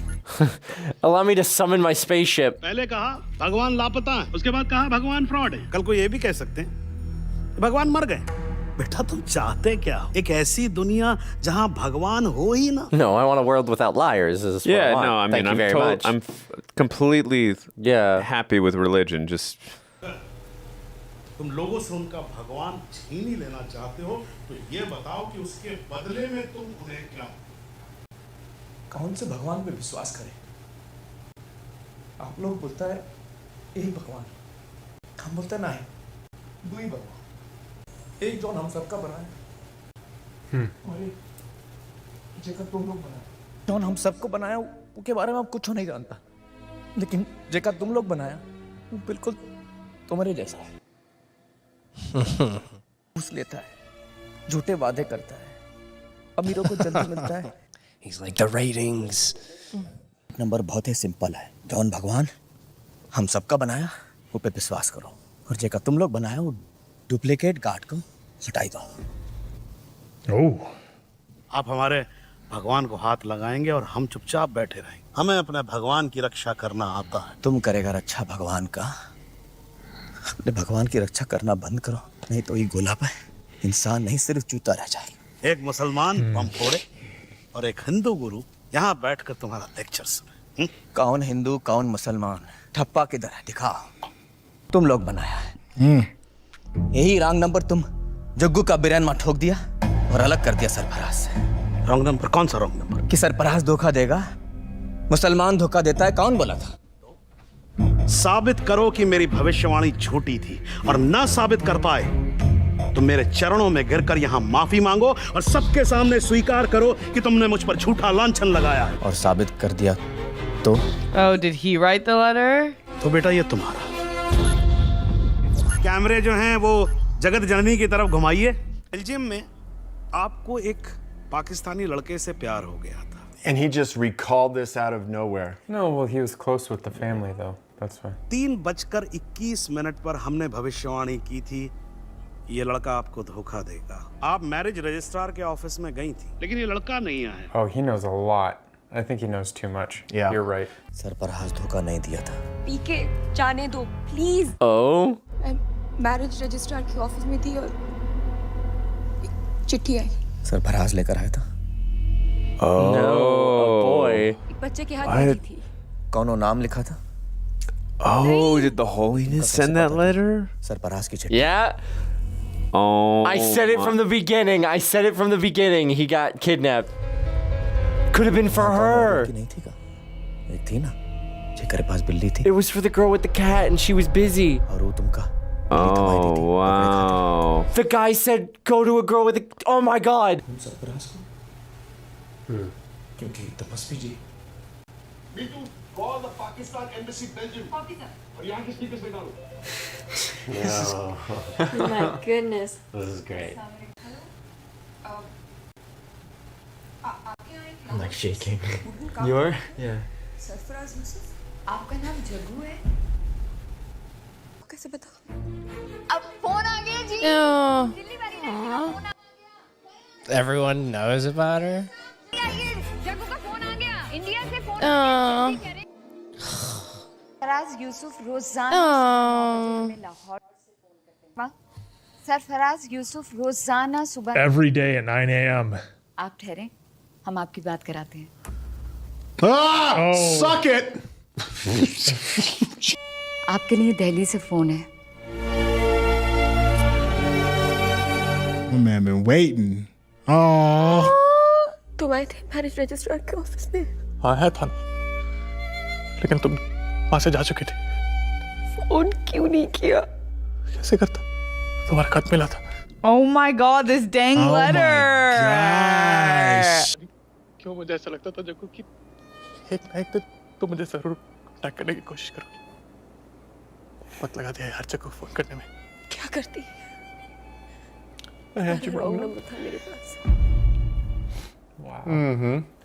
Allow me to summon my spaceship.
पहले कहा भगवान लापता है, उसके बाद कहा भगवान फ्रॉड है। कल को ये भी कह सकते हैं भगवान मर गए। बेटा तुम चाहते क्या? एक ऐसी दुनिया जहां भगवान हो ही ना।
No, I want a world without liars. Is what I
Yeah,
want.
no, I
Thank
mean,
you very much.
I'm completely happy with religion. Just
तुम लोगों से उनका भगवान छीन ही लेना चाहते हो, तो ये बताओ कि उसके बदले में तुम उन्हें क्या?
कौन से भगवान पे विश्वास करें? आप लोग बोलता है यही भगवान, हम बोलते हैं नहीं, दो ही भगवान, एक जो हम सबका बनाया और एक जेकर तुम लोग बनाए। जौन हम सबको बनाया उसके बारे में आप कुछ नहीं जानता, लेकिन जेकर तुम लोग बनाया वो बिल्कुल तुम्हारे जैसा है। घूस लेता है, झूठे वादे करता है, अमीरों को जल्दी मिलता है।
He's like the ratings.
Number बहुत ही सिंपल है, जौन भगवान हम सबका बनाया वो पे विश्वास करो, और जेका तुम लोग बनाया वो डुप्लीकेट गार्ड को हटाई दो।
आप हमारे भगवान को हाथ लगाएंगे और हम चुपचाप बैठे रहेंगे। हमें अपने भगवान की रक्षा करना आता है।
तुम करेगा रक्षा भगवान का, अपने भगवान की रक्षा करना बंद करो, नहीं तो ये गोला पे इंसान नहीं सिर्फ जूता रह जाएगा।
एक मुसलमान बम फोड़े और एक हिंदू गुरु यहाँ बैठकर तुम्हारा लेक्चर सुने।
कौन हिंदू कौन मुसलमान, ठप्पा किधर है दिखाओ। तुम लोग बनाया है, यही रॉन्ग नंबर तुम जग्गू का बिरयान ठोक दिया और अलग कर दिया सरफराज से।
Wrong number? कौन सा रॉन्ग नंबर?
कि सरफराज धोखा देगा, मुसलमान धोखा देता है, कौन बोला था?
साबित करो कि मेरी भविष्यवाणी झूठी थी, और ना साबित कर पाए तो मेरे चरणों में गिरकर यहाँ माफी मांगो और सबके सामने स्वीकार करो कि तुमने मुझ पर झूठा लांछन लगाया है।
और साबित कर दिया तो?
Oh, did he write the letter?
तो बेटा ये तुम्हारा। कैमरे जो हैं वो जगत जननी की तरफ घुमाइए। बेल्जियम में आपको एक पाकिस्तानी लड़के से प्यार हो गया था।
And he just recalled this out of nowhere. No, well, he was close with the family, though. That's fine.
3:21 पर हमने भविष्यवाणी की थी, ये लड़का आपको धोखा देगा। आप मैरिज रजिस्ट्रार के ऑफिस में गई थी, लेकिन ये लड़का नहीं आया।
Oh, he knows a lot. I think he knows too much. Yeah. You're right.
Sarfaraz धोखा नहीं दिया था।
पीके जाने दो प्लीज।
Oh?
मैरिज रजिस्ट्रार के ऑफिस में थी और चिट्ठी आई।
सरफराज लेकर आया था।
Oh, boy.
एक बच्चे के हाथ में थी।
कौन नाम लिखा था?
Oh, did the holiness send that letter?
Sarfaraz की चिट्ठी।
Yeah.
Oh.
I said it from the beginning. I said it from the beginning. He got kidnapped. Could have been for her.
नहीं थी का? एक थी ना, जेकर पास बिल्ली थी।
It was for the girl with the cat and she was busy.
और वो तुमका।
Oh, wow.
The guy said go to a girl with a... Oh my god.
Sarfaraz को? क्योंकि तपस्वी जी।
Neetu, call the Pakistan embassy Belgium। और यहाँ के speakers में डालो।
Oh my goodness.
This is great. I'm like shaking. You are? Yeah.
Sarfaraz Yusuf, आपका नाम जग्गू है? कैसे पता? अब फोन आ गया जी। दिल्ली वाली ने फोन आ गया।
Everyone knows about her.
Jaggu का फोन आ गया, इंडिया से फोन
आ
गया। सरफराज यूसुफ रोजाना लाहौर। सरफराज यूसुफ रोजाना सुबह
Every day at 9 a.m.
आप ठहरे, हम आपकी बात कराते हैं।
Suck it!
आपके लिए दिल्ली से फोन है।
My man been waiting. Oh.
तुम आए थे मैरिज रजिस्ट्रार के ऑफिस में?
आया था, लेकिन तुम वहां से जा चुके थे।
फोन क्यों नहीं किया?
कैसे करता? तुम्हारा खत मिला था।
Oh my god, this dang letter.
क्यों मुझे ऐसा लगता था जग्गू कि एक ना एक दिन तुम मुझे जरूर अटैक करने की कोशिश करोगी। वक्त लगा दिया यार जग्गू फोन करने में।
क्या करती?
Wrong
नंबर था मेरे पास।
Wow.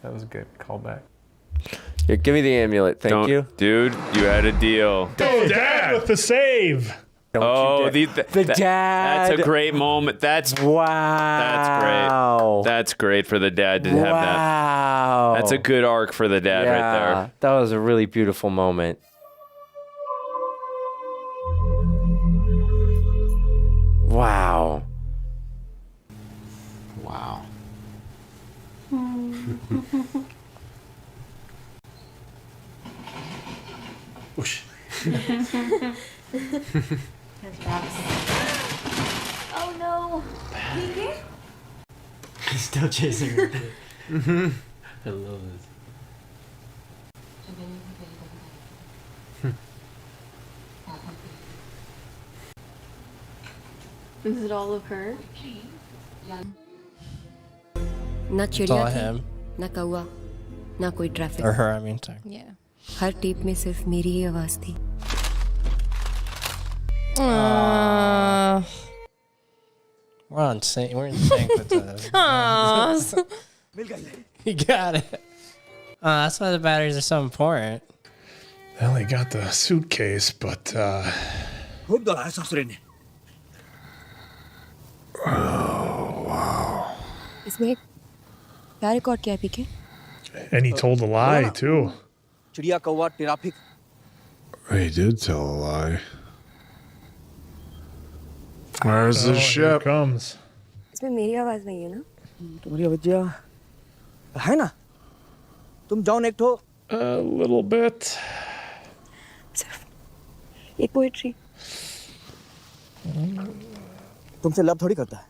That was a good callback.
Here, give me the amulet. Thank you.
Dude, you had a deal.
Oh, Dad with the save.
Oh, the
dad.
That's a great moment. That's
wow.
That's great. That's great for the dad to have that.
Wow.
That's a good arc for the dad right there.
That was a really beautiful moment. Wow.
Wow.
Oh no.
He's still chasing her.
I love this.
Is it all of her?
ना
It's
चिड़िया
all
थी,
him.
ना कौवा, ना कोई traffic.
Or her, I mean. Sorry.
Yeah.
Her tape में सिर्फ मेरी ही आवाज थी।
We're in sync with this.
Aw.
You got it. That's why the batteries are so important.
They only got the suitcase, but
खूब दौड़ाया ससुरे ने।
इसमें क्या रिकॉर्ड किया है पीके?
and he told a lie too.
चिड़िया कौवा traffic.
He did tell a lie. Where's the
Here
ship?
it comes.
इसमें मेरी आवाज नहीं है ना?
तुम्हारी आवाज़ है ना? तुम जॉन एक्ट हो?
A little bit.
एक पोएट्री।
तुमसे लव थोड़ी करता है।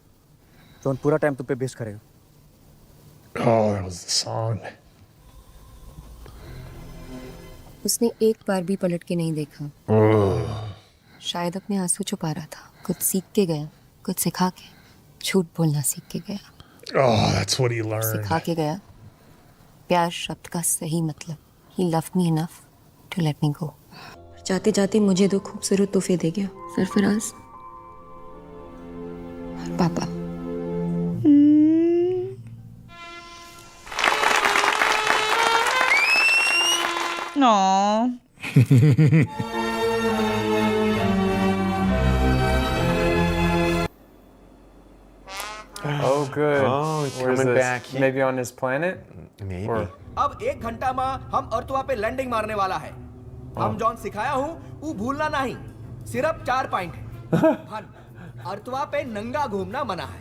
जॉन पूरा टाइम तुम पे बेस करेगा।
Oh, that was the song.
उसने एक बार भी पलट के नहीं देखा।
Oh.
शायद अपने आंसू छुपा रहा था। कुछ सीख के गया, कुछ सिखा के। झूठ बोलना सीख के गया।
Oh, that's what he learned.
सिखा के गया। प्यार शब्द का सही मतलब। He loved me enough to let me go. जाते जाते मुझे दो खूबसूरत तोहफे दे गया। सरफराज और पापा।
Aww.
Oh, good.
Oh, he's
Where's
coming
this?
back.
Maybe on his planet?
Maybe.
Or-
अब 1 घंटा में हम अर्तवा पे लैंडिंग मारने वाला है। हम जॉन सिखाया हूँ वो भूलना नहीं। सिर्फ 4 पॉइंट है। फन, अर्तवा पे नंगा घूमना मना है।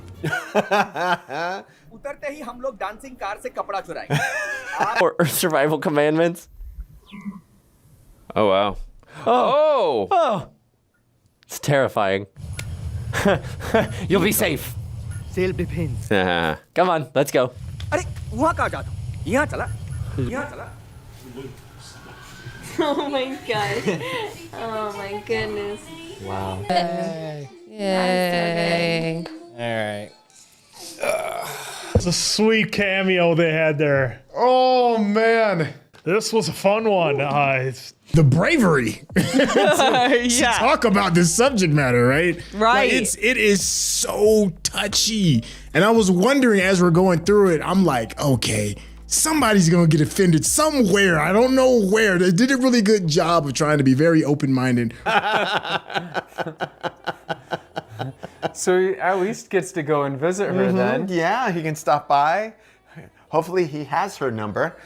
उतरते ही हम लोग डांसिंग कार से कपड़ा चुराएंगे।
Or survival commandments.
Oh wow.
Oh. Oh. It's terrifying. You'll be safe.
Self defence.
Come on, let's go.
अरे वहाँ कहाँ जाता हूँ? यहाँ चला। यहाँ चला।
Oh my god. Oh my goodness.
Wow.
Yay.
All right.
It's a sweet cameo they had there.
Oh man,
This was a fun one.
the bravery.
Yeah.
Talk about this subject matter, right?
Right.
Like, it is so touchy, and I was wondering as we're going through it, I'm like, okay, somebody's gonna get offended somewhere. I don't know where. They did a really good job of trying to be very open-minded.
So he at least gets to go and visit her then.
Yeah, he can stop by. Hopefully he has her number.